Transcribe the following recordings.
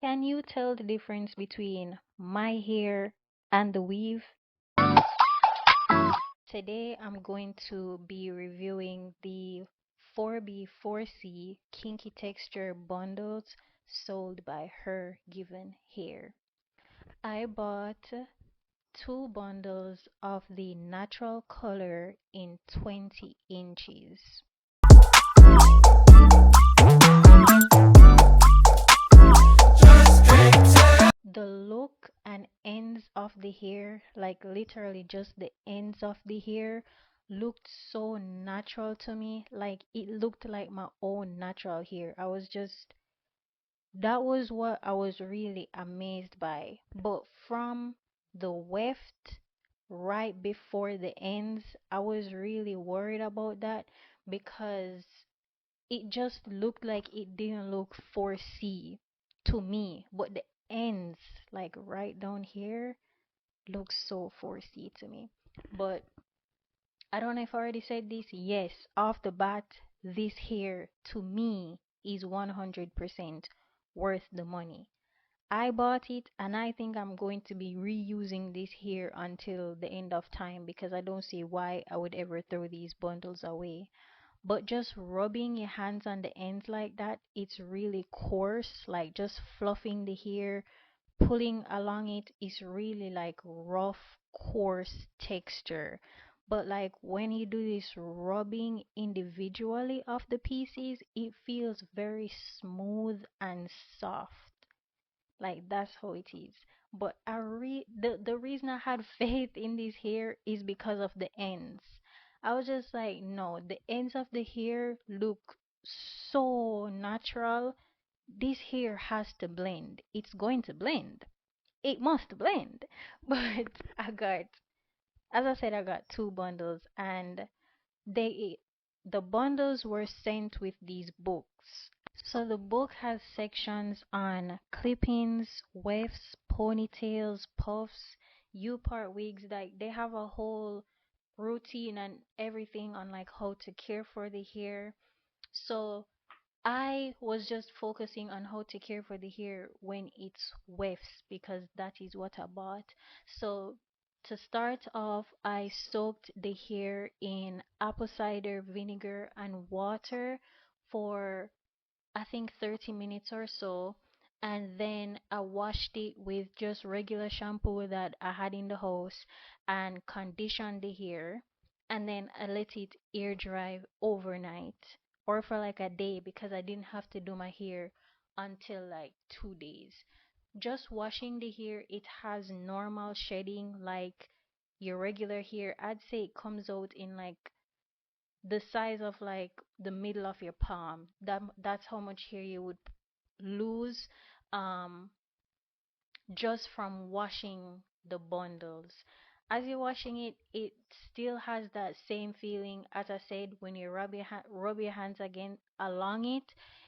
Can you tell the difference between my hair and the weave? Today I'm going to be reviewing the 4B4C Kinky Texture bundles sold by Her Given Hair. I bought two bundles of the natural color in 20 inches. The look and ends of the hair, like literally just the ends of the hair, looked so natural to me. Like it looked like my own natural hair. That was what I was really amazed by. But from the weft right before the ends, I was really worried about that because it just looked like it didn't look 4C to me, but the ends, like right down here, looks so 4C to me. But I don't know if I already said this. Yes, off the bat, this hair to me is 100% worth the money. I bought it and I think I'm going to be reusing this hair until the end of time because I don't see why I would ever throw these bundles away. But just rubbing your hands on the ends like that, it's really coarse, like just fluffing the hair, pulling along it is really like rough, coarse texture. But like when you do this rubbing individually of the pieces, it feels very smooth and soft. Like that's how it is. But the reason I had faith in this hair is because of the ends. I was just like, no, the ends of the hair look so natural. This hair has to blend. It's going to blend. It must blend. But I got, as I said, I got two bundles and they the bundles were sent with these books. So the book has sections on clippings, wefts, ponytails, puffs, U-part wigs. Like they have a whole routine and everything on like how to care for the hair. So I was just focusing on how to care for the hair when it's wefts because that is what I bought. So to start off, I soaked the hair in apple cider vinegar and water for I think 30 minutes or so. And then I washed it with just regular shampoo that I had in the house and conditioned the hair. And then I let it air dry overnight or for like a day because I didn't have to do my hair until like 2 days. Just washing the hair, it has normal shedding like your regular hair. I'd say it comes out in like the size of like the middle of your palm. That's how much hair you would lose um just from washing the bundles. As you're washing it, it still has that same feeling. As I said, when you rub your hands again along it,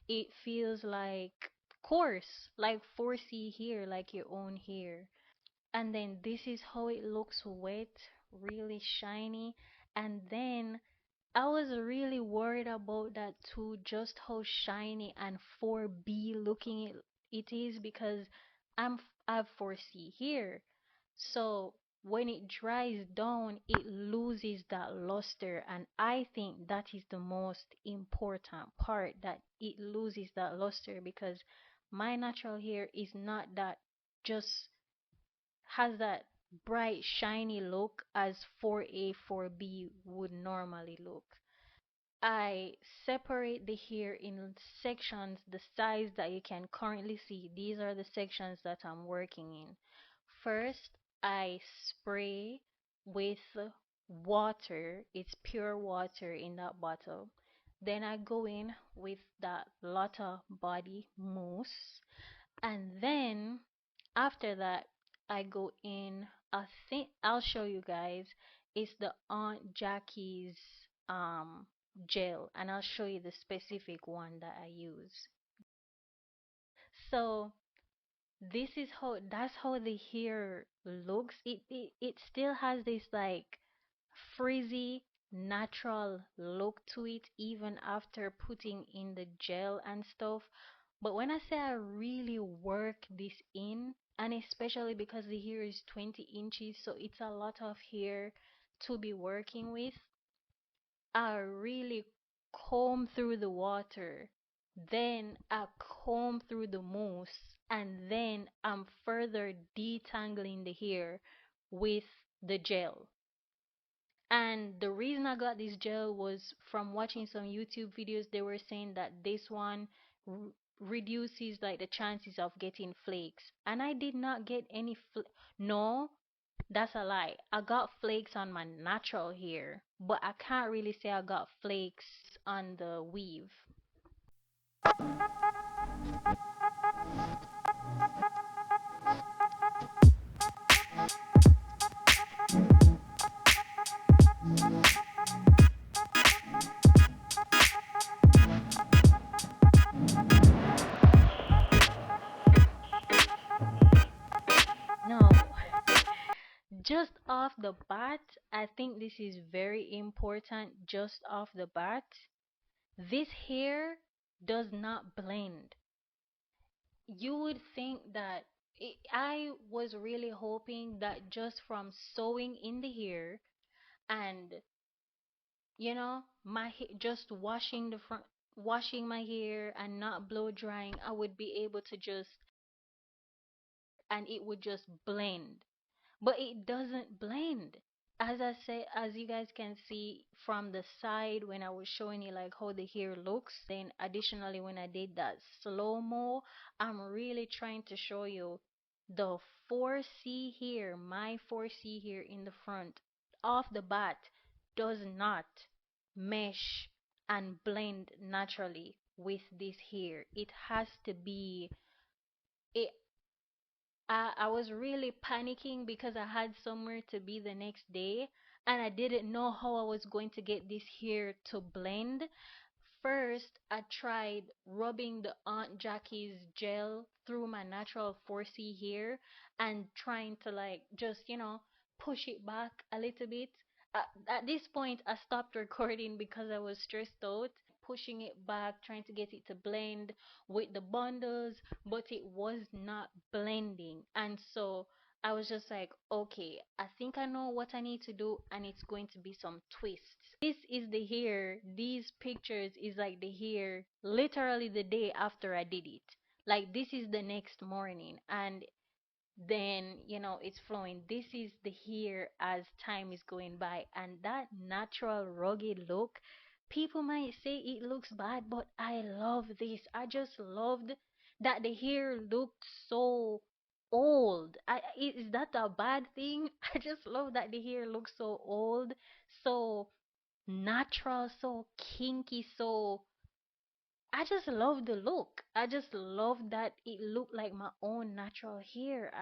it feels like coarse, like 4C hair, like your own hair. And then this is how it looks wet, really shiny. And then I was really worried about that too, just how shiny and 4B looking it is because I have 4C here. So when it dries down, it loses that luster, and I think that is the most important part, that it loses that luster because my natural hair is not that just has that bright shiny look as 4A 4B would normally look. I separate the hair in sections the size that you can currently see. These are the sections that I'm working in. First, I spray with water. It's pure water in that bottle. Then I go in with that Lotta Body Mousse. And then after that, I go in. I think I'll show you guys. It's the Aunt Jackie's um gel, and I'll show you the specific one that I use. So that's how the hair looks. It still has this like frizzy natural look to it even after putting in the gel and stuff. But when I say I really work this in, and especially because the hair is 20 inches, so it's a lot of hair to be working with. I really comb through the water, then I comb through the mousse, and then I'm further detangling the hair with the gel. And the reason I got this gel was from watching some YouTube videos. They were saying that this one reduces like the chances of getting flakes. And I did not get any no, that's a lie. I got flakes on my natural hair, but I can't really say I got flakes on the weave. No, just off the bat, I think this is very important. Just off the bat, this hair does not blend. You would think that I was really hoping that just from sewing in the hair and just washing my hair and not blow drying, I would be able to just and it would just blend. But it doesn't blend. As I say, as you guys can see from the side when I was showing you like how the hair looks, then additionally when I did that slow-mo, I'm really trying to show you the 4C here, my 4C here in the front, off the bat, does not mesh and blend naturally with this hair. It has to be it I was really panicking because I had somewhere to be the next day and I didn't know how I was going to get this hair to blend. First, I tried rubbing the Aunt Jackie's gel through my natural 4C hair and trying to like just, push it back a little bit. At this point, I stopped recording because I was stressed out, pushing it back, trying to get it to blend with the bundles, but it was not blending. And so I was just like, okay, I think I know what I need to do, and it's going to be some twists. This is the hair, these pictures is like the hair literally the day after I did it. Like, this is the next morning, and then it's flowing. This is the hair as time is going by, and that natural rugged look, people might say it looks bad, but I love this. I just loved that the hair looked so old. Is that a bad thing? I just love that the hair looks so old, so natural, so kinky, so I just love the look. I just love that it looked like my own natural hair.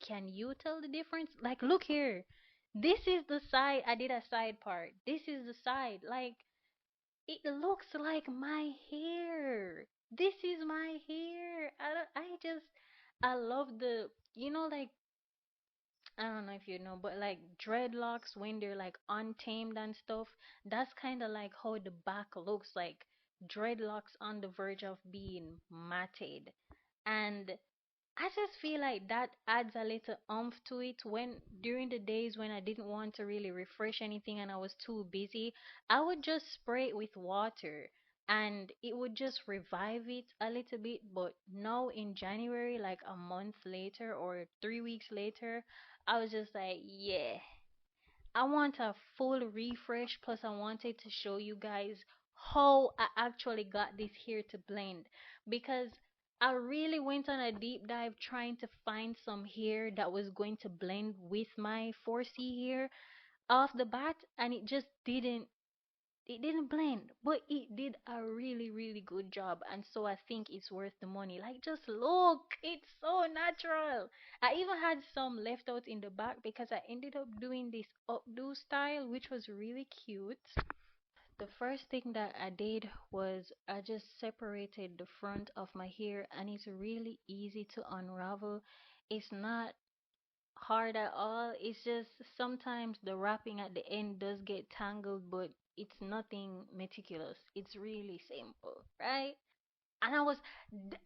Can you tell the difference? Like, look here. This is the side. I did a side part. This is the side. Like, it looks like my hair. This is my hair. I love like, I don't know if you know, but like dreadlocks when they're like untamed and stuff, that's kind of like how the back looks like dreadlocks on the verge of being matted. And I just feel like that adds a little oomph to it when during the days when I didn't want to really refresh anything and I was too busy, I would just spray it with water and it would just revive it a little bit. But now in January, like a month later or 3 weeks later, I was just like, yeah, I want a full refresh. Plus, I wanted to show you guys how I actually got this here to blend because I really went on a deep dive trying to find some hair that was going to blend with my 4C hair off the bat, and it didn't blend, but it did a really, really good job. And so I think it's worth the money. Like, just look, it's so natural. I even had some left out in the back because I ended up doing this updo style, which was really cute. The first thing that I did was I just separated the front of my hair, and it's really easy to unravel. It's not hard at all. It's just sometimes the wrapping at the end does get tangled, but it's nothing meticulous. It's really simple, right? And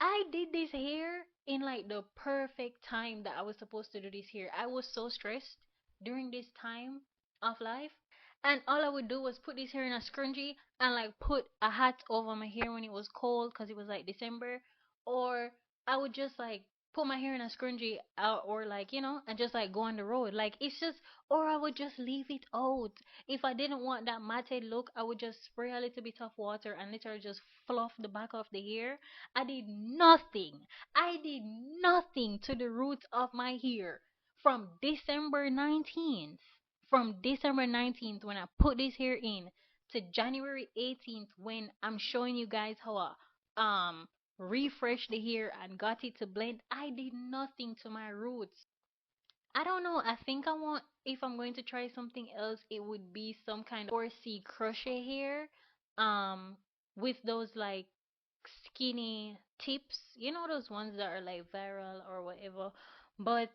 I did this hair in like the perfect time that I was supposed to do this hair. I was so stressed during this time of life, and all I would do was put this hair in a scrunchie and like put a hat over my hair when it was cold because it was like December, or I would just like put my hair in a scrunchie or like and just like go on the road. Like it's just, or I would just leave it out. If I didn't want that matted look, I would just spray a little bit of water and literally just fluff the back of the hair. I did nothing. I did nothing to the roots of my hair from December 19th. From December 19th when I put this hair in to January 18th when I'm showing you guys how I refreshed the hair and got it to blend. I did nothing to my roots. I don't know. I think I want, if I'm going to try something else, it would be some kind of 4C crochet hair, um, with those like skinny tips. You know those ones that are like viral or whatever. But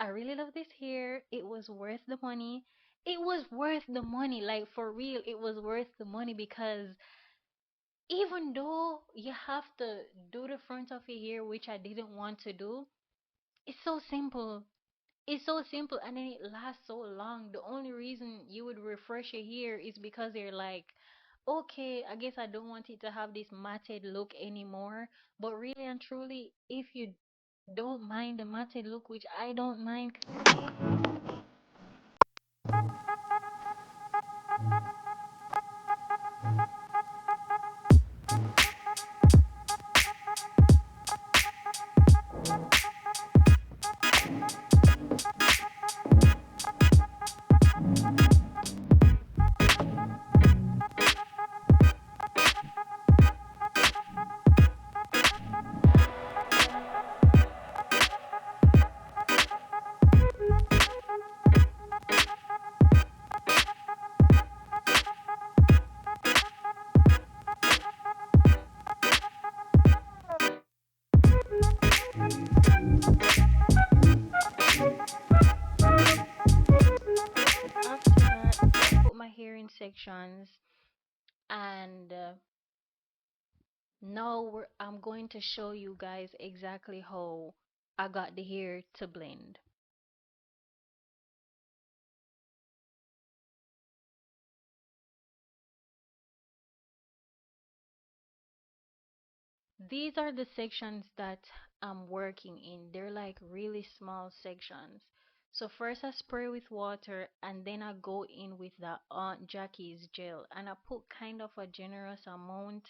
I really love this hair. It was worth the money. It was worth the money. Like for real, it was worth the money because even though you have to do the front of your hair, which I didn't want to do, it's so simple. It's so simple and then it lasts so long. The only reason you would refresh your hair is because you're like, okay, I guess I don't want it to have this matted look anymore. But really and truly, if you don't mind the matted look, which I don't mind, after that, I put my hair in sections and now I'm going to show you guys exactly how I got the hair to blend. These are the sections that I'm working in. They're like really small sections. So first I spray with water and then I go in with the Aunt Jackie's gel and I put kind of a generous amount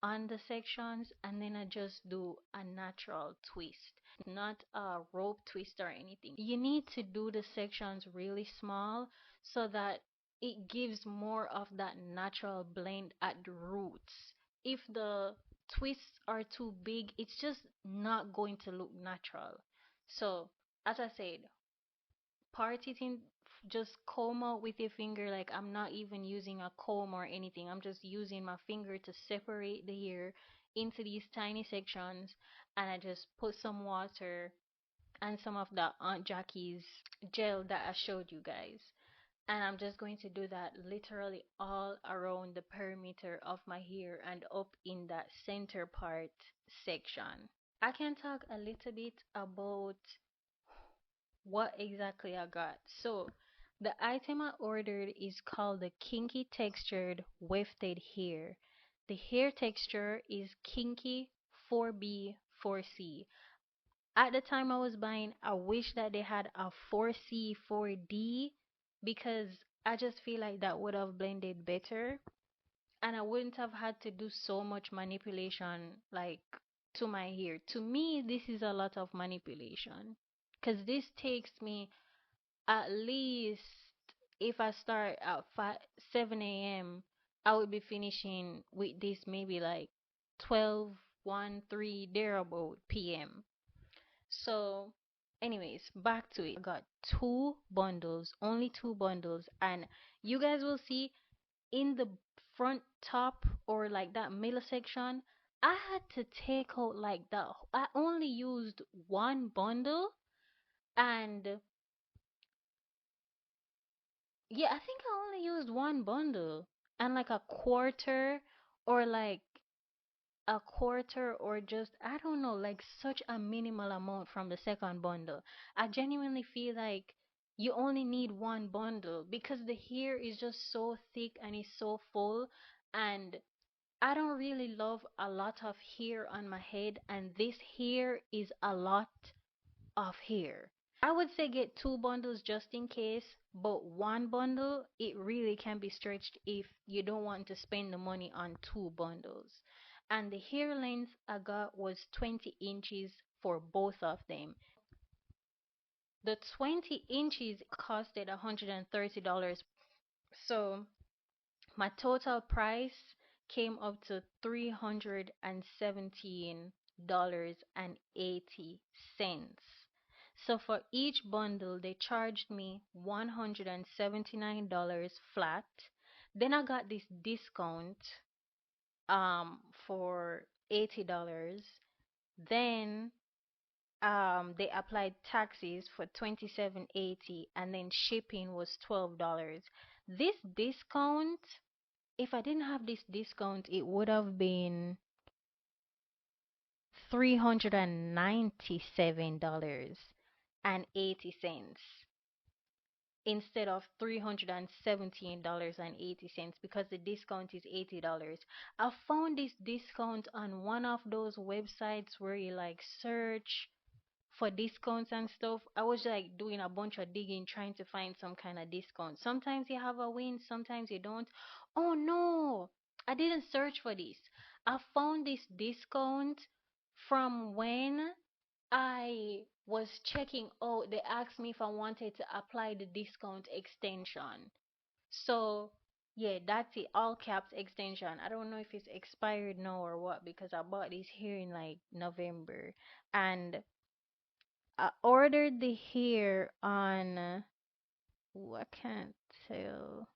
on the sections and then I just do a natural twist, not a rope twist or anything. You need to do the sections really small so that it gives more of that natural blend at the roots. If the twists are too big, it's just not going to look natural. So, as I said, part it in, just comb out with your finger. Like I'm not even using a comb or anything. I'm just using my finger to separate the hair into these tiny sections, and I just put some water and some of the Aunt Jackie's gel that I showed you guys. And I'm just going to do that literally all around the perimeter of my hair and up in that center part section. I can talk a little bit about what exactly I got. So, the item I ordered is called the Kinky Textured Wefted Hair. The hair texture is Kinky 4B 4C. At the time I was buying, I wish that they had a 4C 4D because I just feel like that would have blended better and I wouldn't have had to do so much manipulation like to my hair. To me, this is a lot of manipulation because this takes me at least, if I start at 5, 7 a.m., I would be finishing with this maybe like 12, 1, 3, thereabout p.m. So, anyways, back to it. I got two bundles, only two bundles, and you guys will see in the front top or like that middle section, I had to take out like that. I only used one bundle, and yeah, I think I only used one bundle and like a quarter or like a quarter or just, I don't know, like such a minimal amount from the second bundle. I genuinely feel like you only need one bundle because the hair is just so thick and it's so full, and I don't really love a lot of hair on my head, and this hair is a lot of hair. I would say get two bundles just in case, but one bundle, it really can be stretched if you don't want to spend the money on two bundles. And the hair length I got was 20 inches for both of them. The 20 inches costed $130. So my total price came up to $317.80. So for each bundle, they charged me $179 flat. Then I got this discount for $80. Then they applied taxes for 27.80, and then shipping was $12. This discount, if I didn't have this discount, it would have been $397.80 instead of $317.80 because the discount is $80. I found this discount on one of those websites where you like search for discounts and stuff. I was like doing a bunch of digging trying to find some kind of discount. Sometimes you have a win, sometimes you don't. Oh no, I didn't search for this. I found this discount from when I was checking out. They asked me if I wanted to apply the discount extension. So yeah, that's it. All caps extension. I don't know if it's expired now or what because I bought this here in like November. And I ordered the hair on, ooh, I can't tell.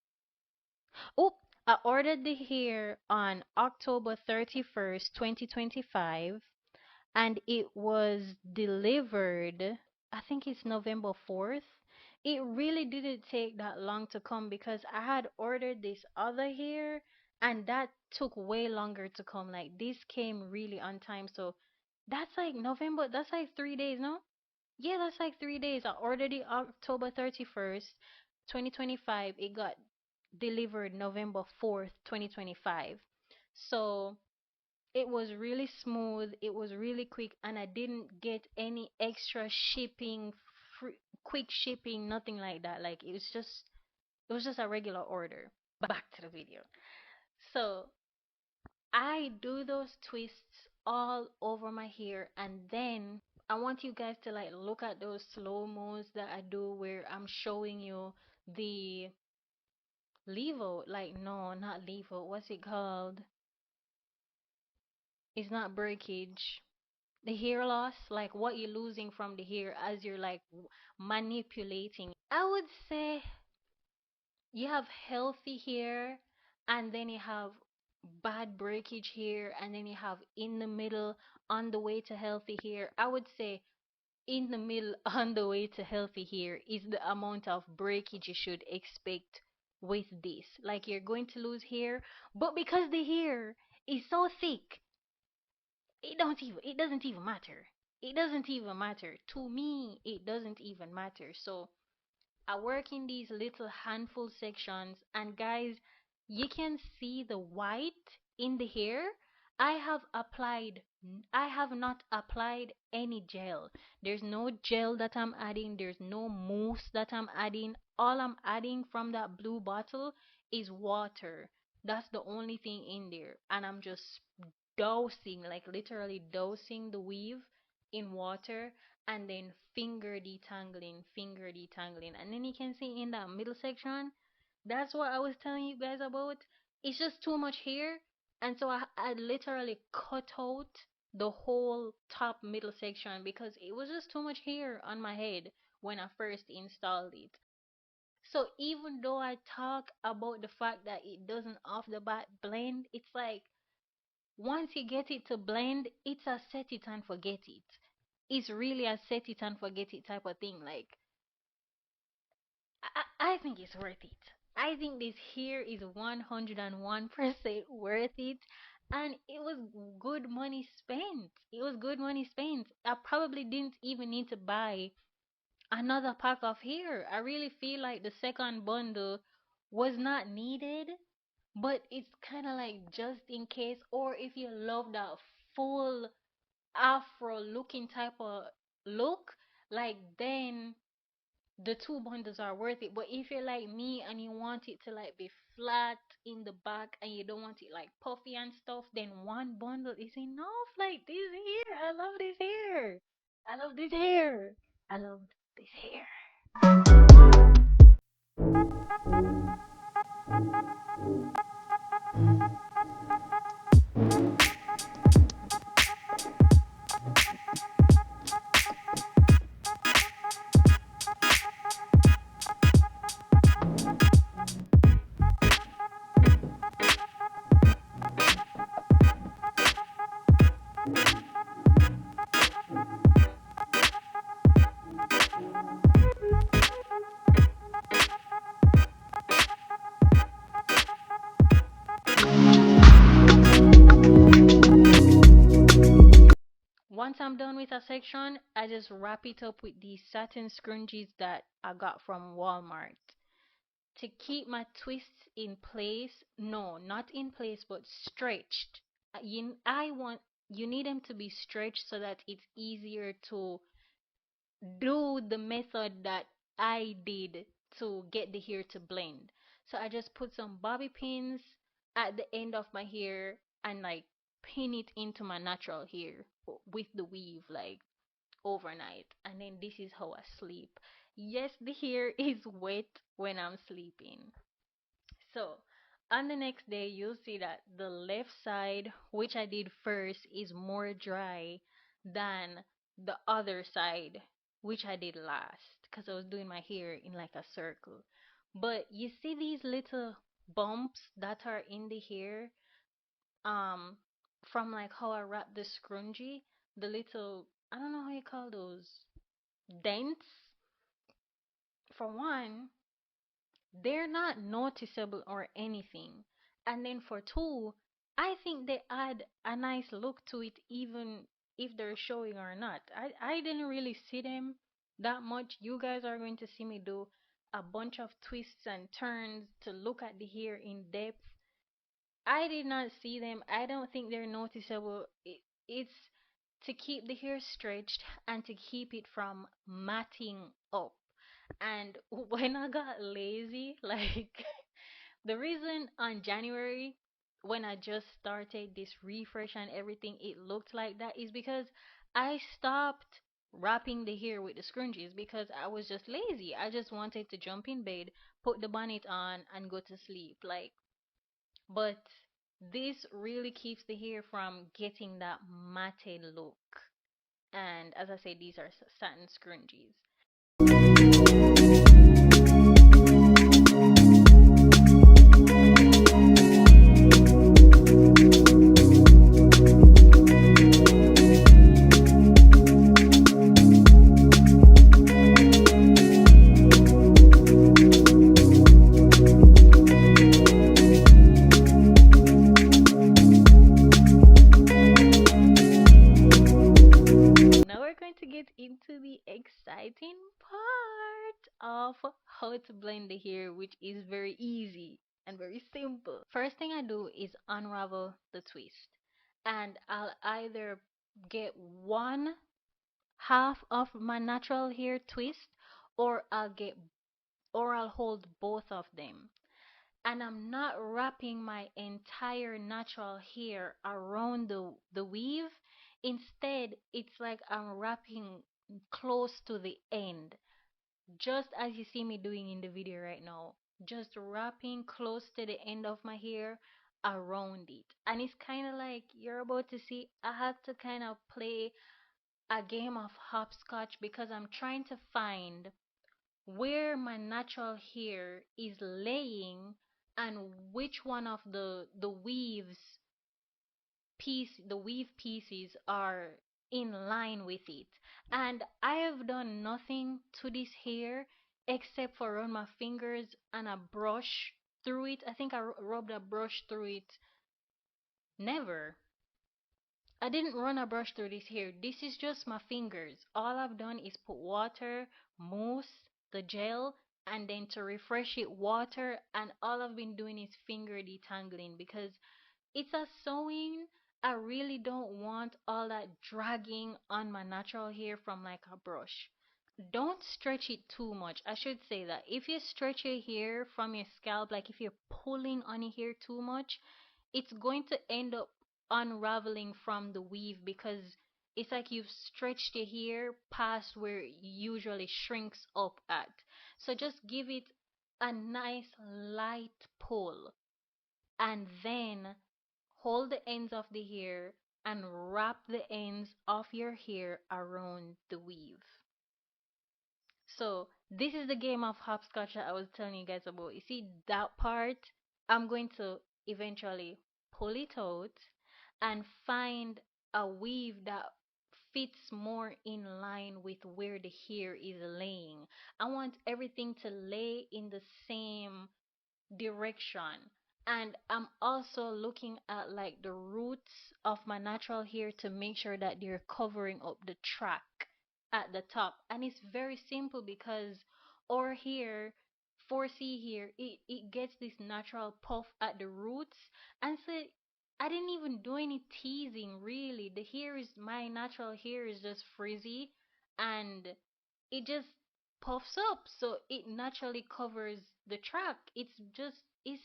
Oh, I ordered the hair on October 31st, 2025, and it was delivered, I think it's November 4th. It really didn't take that long to come because I had ordered this other hair and that took way longer to come. Like this came really on time. So that's like November, that's like 3 days, no? Yeah, that's like 3 days. I ordered it October 31st, 2025. It got delivered November 4th, 2025. So it was really smooth, it was really quick, and I didn't get any extra shipping, free, quick shipping, nothing like that. Like it was just a regular order. Back to the video. So I do those twists all over my hair, and then I want you guys to like look at those slow-mos that I do where I'm showing you the levo, like no, not levo, what's it called? It's not breakage. The hair loss, like what you're losing from the hair as you're like manipulating. I would say you have healthy hair, and then you have bad breakage hair, and then you have in the middle on the way to healthy hair. I would say in the middle on the way to healthy hair is the amount of breakage you should expect with this. Like you're going to lose hair, but because the hair is so thick, it doesn't even matter. It doesn't even matter. To me, it doesn't even matter. So I work in these little handful sections, and guys, you can see the white in the hair. I have not applied any gel. There's no gel that I'm adding, there's no mousse that I'm adding. All I'm adding from that blue bottle is water. That's the only thing in there. And I'm just dousing, like literally dousing the weave in water and then finger detangling. And then you can see in that middle section, that's what I was telling you guys about. It's just too much hair. And so I literally cut out the whole top middle section because it was just too much hair on my head when I first installed it. So even though I talk about the fact that it doesn't off the bat blend, it's like once you get it to blend, it's a set it and forget it. It's really a set it and forget it type of thing. Like I think it's worth it. I think this here is 101% worth it. And it was good money spent. It was good money spent. I probably didn't even need to buy another pack of hair. I really feel like the second bundle was not needed, but it's kind of like just in case, or if you love that full afro looking type of look, like then the two bundles are worth it. But if you're like me and you want it to like be flat in the back and you don't want it like puffy and stuff, then one bundle is enough. Like this hair, I love this hair. I love this hair. I love this hair. Once I'm done with a section, I just wrap it up with these satin scrunchies that I got from Walmart. To keep my twists in place, no, not in place, but stretched. You need them to be stretched so that it's easier to do the method that I did to get the hair to blend. So I just put some bobby pins at the end of my hair and like pin it into my natural hair with the weave like overnight. And then this is how I sleep. Yes, the hair is wet when I'm sleeping. So on the next day, you'll see that the left side, which I did first, is more dry than the other side, which I did last, because I was doing my hair in like a circle. But you see these little bumps that are in the hair, um, from like how I wrap the scrunchie, the little, I don't know how you call those, dents. For one, they're not noticeable or anything. And then for two, I think they add a nice look to it even if they're showing or not. I didn't really see them that much. You guys are going to see me do a bunch of twists and turns to look at the hair in depth. I did not see them. I don't think they're noticeable. It's to keep the hair stretched and to keep it from matting up. And when I got lazy, like the reason on January when I just started this refresh and everything, it looked like that is because I stopped wrapping the hair with the scrunchies because I was just lazy. I just wanted to jump in bed, put the bonnet on, and go to sleep. Like, but this really keeps the hair from getting that matted look. And as I said, these are satin scrunchies. Now we're going to get into the exciting part of how to blend the hair, which is very easy and very simple. First thing I do is unravel the twist, and I'll either get one half of my natural hair twist, or I'll hold both of them. And I'm not wrapping my entire natural hair around the weave. Instead, it's like I'm wrapping close to the end, just as you see me doing in the video right now. Just wrapping close to the end of my hair around it. And it's kind of like you're about to see, I had to kind of play a game of hopscotch because I'm trying to find where my natural hair is laying and which one of the weave pieces are in line with it. And I have done nothing to this hair except for run my fingers and a brush through it. I think I rubbed a brush through it Never. I didn't run a brush through this hair. This is just my fingers. All I've done is put water, mousse, the gel, and then to refresh it, water, and all I've been doing is finger detangling because it's a sewing. I really don't want all that dragging on my natural hair from like a brush. Don't stretch it too much. I should say that if you stretch your hair from your scalp, like if you're pulling on your hair too much, it's going to end up unraveling from the weave because it's like you've stretched your hair past where it usually shrinks up at. So just give it a nice light pull and then hold the ends of the hair and wrap the ends of your hair around the weave. So this is the game of hopscotch that I was telling you guys about. You see that part? I'm going to eventually pull it out and find a weave that fits more in line with where the hair is laying. I want everything to lay in the same direction. And I'm also looking at like the roots of my natural hair to make sure that they're covering up the track at the top. And it's very simple because our hair, 4C hair, it gets this natural puff at the roots. And so I didn't even do any teasing really. The hair is my natural hair is just frizzy and it just puffs up so it naturally covers the track. It's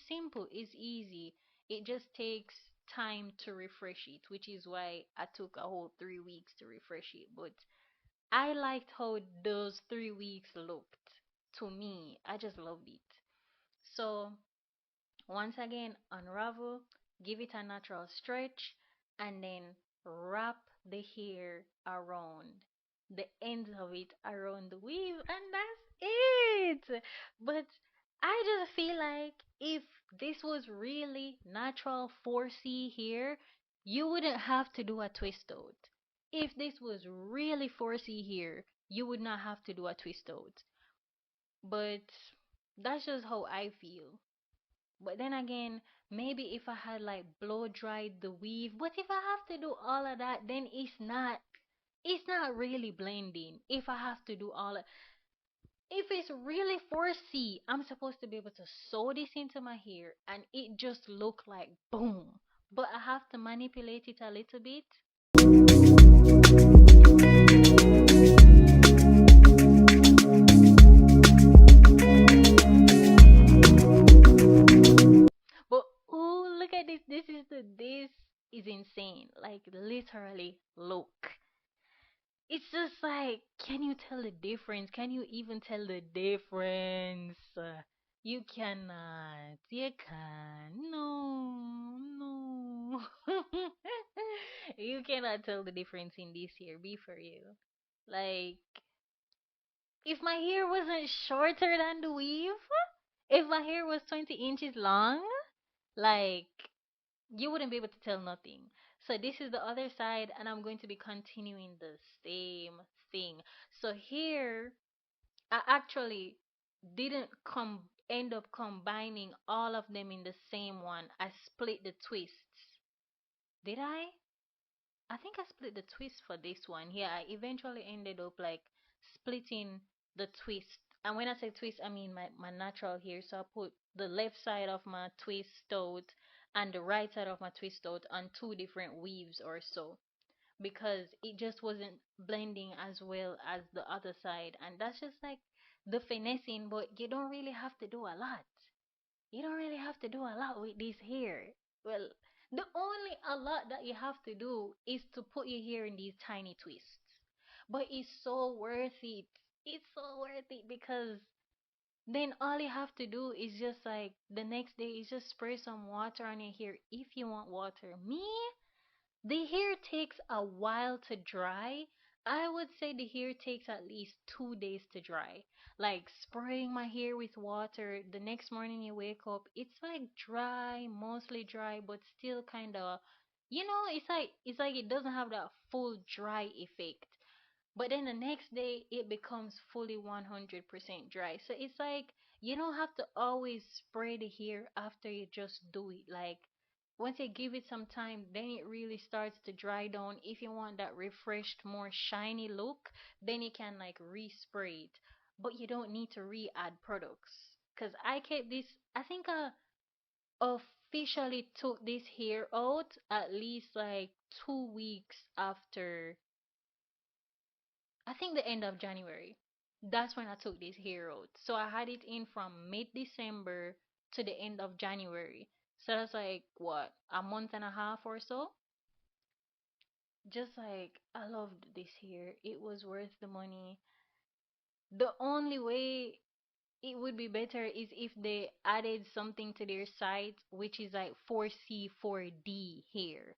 simple, it's easy. It just takes time to refresh it, which is why I took a whole 3 weeks to refresh it. But I liked how those 3 weeks looked to me. I just loved it. So once again, unravel, give it a natural stretch, and then wrap the hair around the ends of it around the weave, and that's it. But I just feel like if this was really natural 4C hair, you wouldn't have to do a twist out. If this was really 4C hair, you would not have to do a twist out. But that's just how I feel. But then again, maybe if I had like blow dried the weave, but if I have to do all of that, then it's not really blending. If I have to do all of, if it's really 4C, I'm supposed to be able to sew this into my hair and it just look like boom. But I have to manipulate it a little bit. But oh, look at this. This is insane. Like literally, look. It's just like, can you tell the difference? Can you even tell the difference? You cannot. You can. No, no. You cannot tell the difference in this here. Be for you. Like, if my hair wasn't shorter than the weave, if my hair was 20 inches long, like, you wouldn't be able to tell nothing. So this is the other side, and I'm going to be continuing the same thing. So here, I actually didn't end up combining all of them in the same one. I split the twists. Did I? I think I split the twist for this one. Yeah, I eventually ended up like splitting the twist. And when I say twist, I mean my natural hair. So I put the left side of my twist out and the right side of my twist out on two different weaves or so because it just wasn't blending as well as the other side. And that's just like the finessing, but you don't really have to do a lot. You don't really have to do a lot with this hair. Well, the only a lot that you have to do is to put your hair in these tiny twists. But it's so worth it. It's so worth it because then all you have to do is just like the next day is just spray some water on your hair if you want water. Me, the hair takes a while to dry. I would say the hair takes at least 2 days to dry. Like spraying my hair with water, the next morning you wake up, it's like dry, mostly dry, but still kind of, it's like it doesn't have that full dry effect. But then the next day it becomes fully 100% dry. So it's like you don't have to always spray the hair after you just do it. Like Once you give it some time, then it really starts to dry down. If you want that refreshed, more shiny look, then you can like respray it. But you don't need to re-add products. Cause I kept this, I think I officially took this hair out at least like 2 weeks after, I think the end of January. That's when I took this hair out. So I had it in from mid-December to the end of January. So that's like what, a month and a half or so? Just like I loved this hair. It was worth the money. The only way it would be better is if they added something to their site, which is like 4C, 4D hair.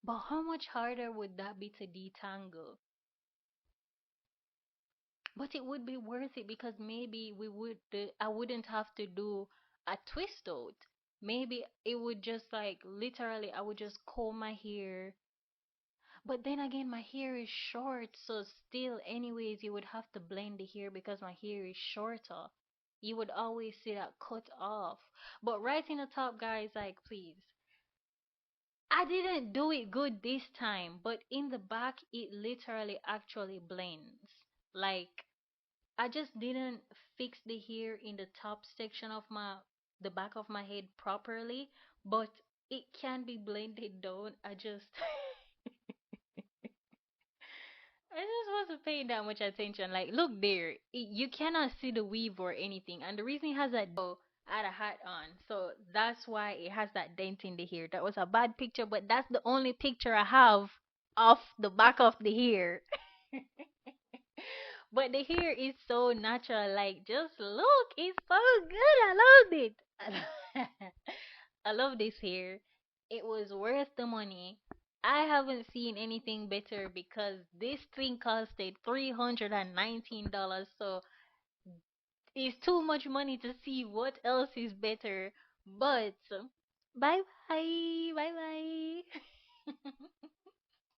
But how much harder would that be to detangle? But it would be worth it because maybe I wouldn't have to do a twist out. Maybe it would just like literally I would just comb my hair. But then again, my hair is short, so still, anyways, you would have to blend the hair because my hair is shorter. You would always see that cut off. But right in the top, guys, like, please. I didn't do it good this time, but in the back, it literally actually blends. Like, I just didn't fix the hair in the top section of the back of my head properly, but it can be blended down. I just I just wasn't paying that much attention. Like, look there, you cannot see the weave or anything, and the reason it has that I had a hat on, so that's why it has that dent in the hair. That was a bad picture, but that's the only picture I have of the back of the hair. But the hair is so natural. Like, just look, it's so good. I loved it. I love this hair. It was worth the money. I haven't seen anything better because this thing costed $319. So it's too much money to see what else is better. But bye bye. Bye bye.